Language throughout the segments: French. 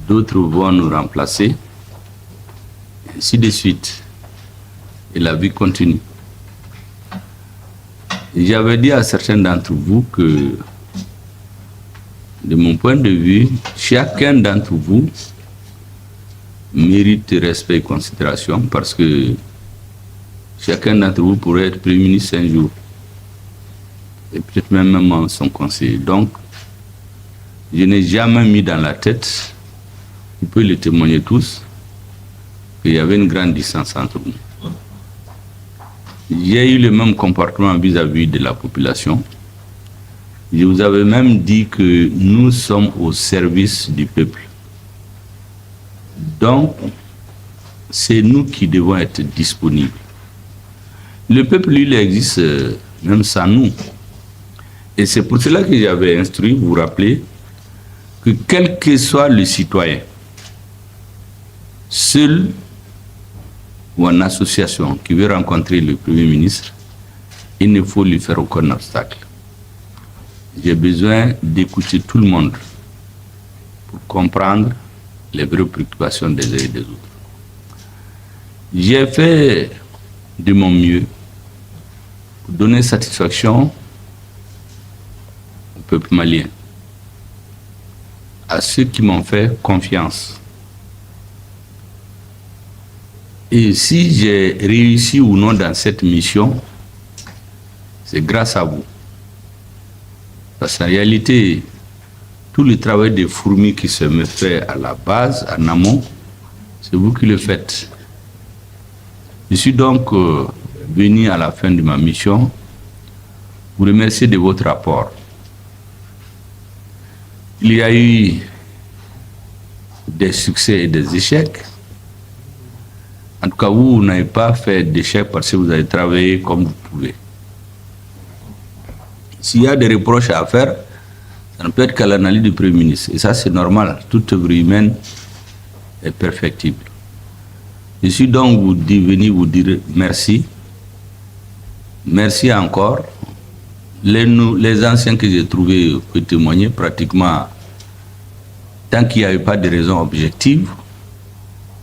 d'autres vont nous remplacer, ainsi de suite. Et la vie continue. J'avais dit à certains d'entre vous que, de mon point de vue, chacun d'entre vous mérite respect et considération parce que chacun d'entre vous pourrait être Premier ministre un jour et peut-être même son conseiller. Donc, je n'ai jamais mis dans la tête, vous pouvez le témoigner tous, qu'il y avait une grande distance entre nous. J'ai eu le même comportement vis-à-vis de la population. Je vous avais même dit que nous sommes au service du peuple. Donc, c'est nous qui devons être disponibles. Le peuple, lui, il existe même sans nous. Et c'est pour cela que j'avais instruit, vous vous rappelez, que quel que soit le citoyen, seul ou en association qui veut rencontrer le Premier ministre, il ne faut lui faire aucun obstacle. J'ai besoin d'écouter tout le monde pour comprendre les vraies préoccupations des uns et des autres. J'ai fait de mon mieux pour donner satisfaction au peuple malien, à ceux qui m'ont fait confiance. Et si j'ai réussi ou non dans cette mission, c'est grâce à vous. Parce qu'en réalité, tout le travail des fourmis qui se me fait à la base, en amont, c'est vous qui le faites. Je suis donc venu à la fin de ma mission vous remercier de votre rapport. Il y a eu des succès et des échecs. En tout cas, vous n'avez pas fait d'échec parce que vous avez travaillé comme vous pouvez. S'il y a des reproches à faire, ça ne peut être qu'à l'analyse du Premier ministre. Et ça, c'est normal. Toute œuvre humaine est perfectible. Je suis donc venu vous dire merci. Merci encore. Les anciens que j'ai trouvés peuvent témoigner pratiquement, tant qu'il n'y avait pas de raison objective,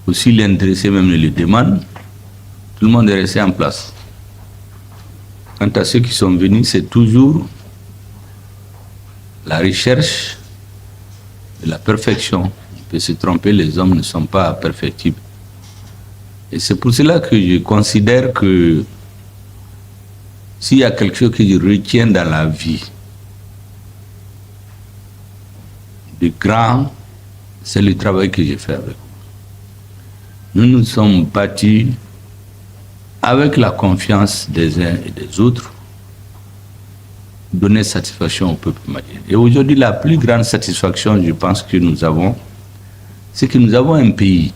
aussi l'intéressé même le demande, tout le monde est resté en place. Quant à ceux qui sont venus, c'est toujours la recherche de la perfection. On peut se tromper, les hommes ne sont pas perfectibles. Et c'est pour cela que je considère que s'il y a quelque chose que je retiens dans la vie de grand, c'est le travail que j'ai fait avec vous. Nous nous sommes battus avec la confiance des uns et des autres, donner satisfaction au peuple malien. Et aujourd'hui, la plus grande satisfaction, je pense que nous avons, c'est que nous avons un pays.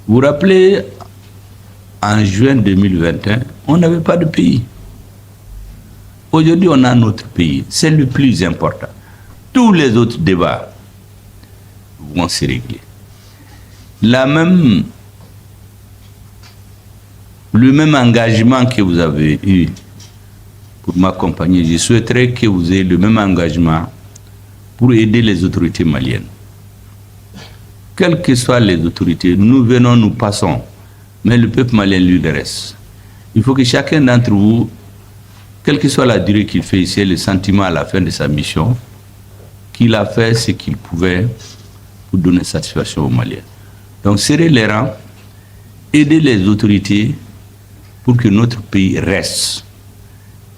Vous vous rappelez, en juin 2021, on n'avait pas de pays. Aujourd'hui, on a notre pays. C'est le plus important. Tous les autres débats vont se régler. Le même engagement que vous avez eu pour m'accompagner, je souhaiterais que vous ayez le même engagement pour aider les autorités maliennes. Quelles que soient les autorités, nous venons, nous passons, mais le peuple malien, lui, le reste. Il faut que chacun d'entre vous, quelle que soit la durée qu'il fait ici, ait le sentiment à la fin de sa mission, qu'il a fait ce qu'il pouvait pour donner satisfaction aux Maliens. Donc, serrer les rangs, aider les autorités pour que notre pays reste.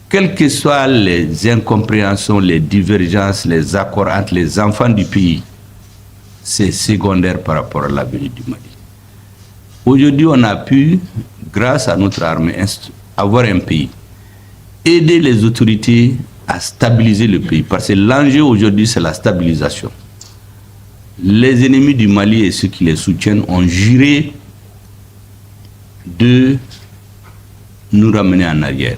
Quelles que soient les incompréhensions, les divergences, les accords entre les enfants du pays, c'est secondaire par rapport à l'avenir du Mali. Aujourd'hui, on a pu, grâce à notre armée, avoir un pays. Aider les autorités à stabiliser le pays, parce que l'enjeu aujourd'hui, c'est la stabilisation. Les ennemis du Mali et ceux qui les soutiennent ont juré de nous ramener en arrière.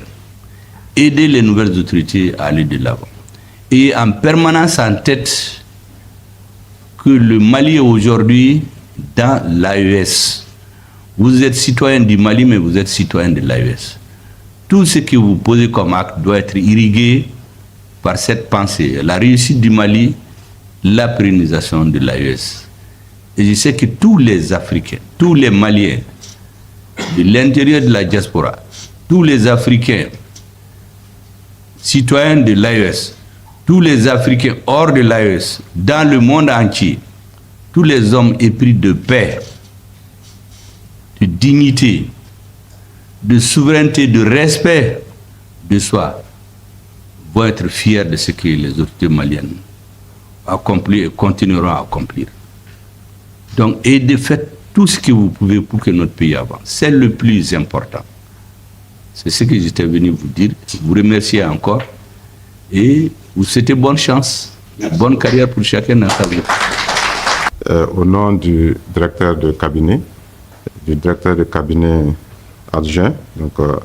Aider les nouvelles autorités à aller de l'avant. Et en permanence en tête que le Mali est aujourd'hui dans l'AES. Vous êtes citoyen du Mali, mais vous êtes citoyen de l'AES. Tout ce que vous posez comme acte doit être irrigué par cette pensée. La réussite du Mali la pérennisation de l'AES. Et je sais que tous les Africains, tous les Maliens, de l'intérieur de la diaspora, tous les Africains, citoyens de l'AES, tous les Africains hors de l'AES, dans le monde entier, tous les hommes épris de paix, de dignité, de souveraineté, de respect de soi, vont être fiers de ce que les autorités maliennes ont accompli et continueront à accomplir. Donc, et de faire tout ce que vous pouvez pour que notre pays avance. C'est le plus important. C'est ce que j'étais venu vous dire. Vous remercier encore et vous souhaitez bonne chance, bonne carrière pour chacun d'entre vous. Au nom du directeur de cabinet adjoint, donc en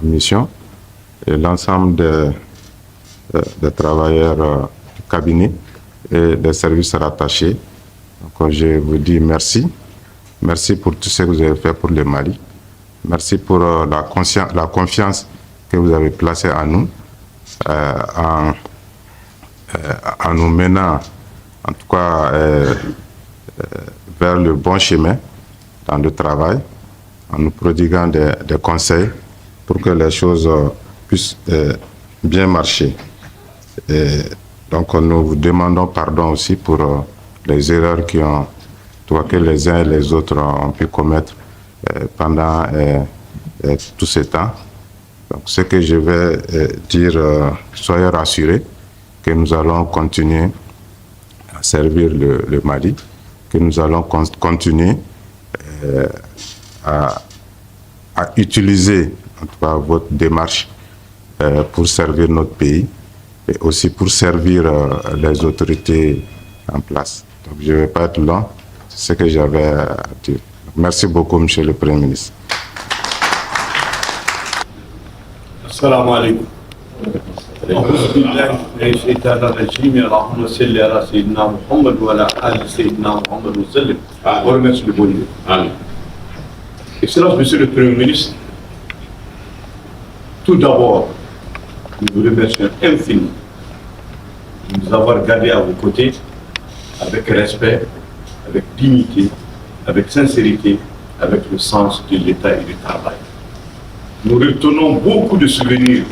mission, et l'ensemble des travailleurs du cabinet et des services rattachés. Donc, je vous dis merci. Merci pour tout ce que vous avez fait pour le Mali. Merci pour la confiance que vous avez placée en nous, en nous menant, en tout cas, vers le bon chemin dans le travail, en nous prodiguant des conseils pour que les choses puissent bien marcher. Et donc, nous vous demandons pardon aussi pour les erreurs que les uns et les autres ont pu commettre pendant tout ce temps. Donc, ce que je vais dire, soyez rassurés que nous allons continuer à servir le Mali, que nous allons continuer à utiliser en tout cas votre démarche pour servir notre pays et aussi pour servir les autorités en place. Donc, je ne vais pas être long, c'est ce que j'avais à dire. Merci beaucoup, Monsieur le Premier ministre. Assalamu alaikum. أعوذ بالله من الشيطان الرجيم اللهم صل على سيدنا محمد وعلى آل سيدنا محمد وسلم. On remercie le bon Dieu. Amen. Excellence, Monsieur le Premier ministre, tout d'abord, nous vous remercions infiniment de nous avoir gardés à vos côtés avec respect, avec dignité, avec sincérité, avec le sens de l'État et du travail. Nous retenons beaucoup de souvenirs.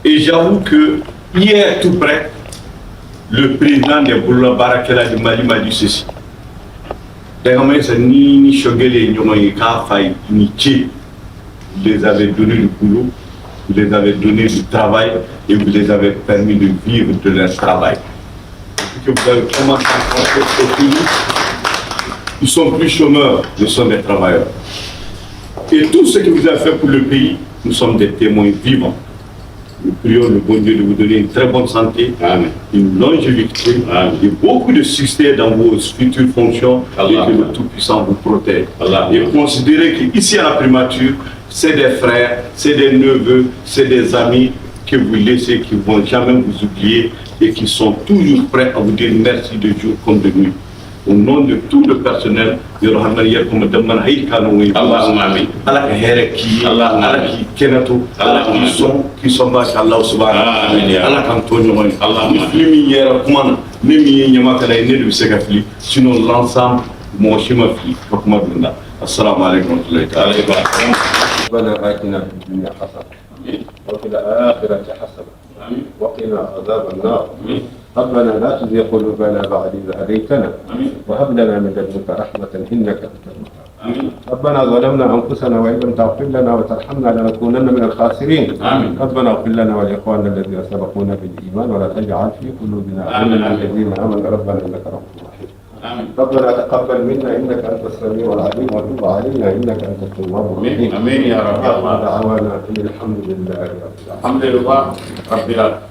Et j'avoue que hier, tout près, le président de Boula Barakela du Mali m'a dit ceci. Vous les avez donné du boulot, vous les avez donné du travail et vous les avez permis de vivre de leur travail. Que vous avez commencé à construire, ils sont plus chômeurs, ils sont des travailleurs. Et tout ce que vous avez fait pour le pays, nous sommes des témoins vivants. Nous prions le bon Dieu de vous donner une très bonne santé, Amen. Une longévité, Amen. Et beaucoup de succès dans vos futures fonctions, Allah, et que le Tout-Puissant vous protège. Allah. Et considérez qu'ici à la primature, c'est des frères, c'est des neveux, c'est des amis que vous laissez, qui ne vont jamais vous oublier et qui sont toujours prêts à vous dire merci de jour comme de nuit. Au nom de tout le personnel, qui sont machallah sinon l'ensemble mon chemin assalamu alaikum wa rahmatullahi wa barakatuh. ربنا آتنا في الدنيا حسنة وفي الآخرة حسنة وقنا عذاب النار ربنا لا تزغ قلوبنا بعد إذ هديتنا وهب لنا من لدنك رحمة إنك أنت الوهاب ربنا ظلمنا أنفسنا وإن لم تغفر لنا وترحمنا لنكونن من الخاسرين ربنا اغفر لنا ولإخواننا الذين سبقونا بالإيمان ولا تجعل في قلوبنا غلا للذين آمنوا ربنا إنك رؤوف رحيم ربنا تقبل منا انك انت السميع العليم وتب علينا انك انت التواب الرحيم امين يا رب. دعوانا ان الحمد لله رب العالمين. الحمد لله رب العالمين.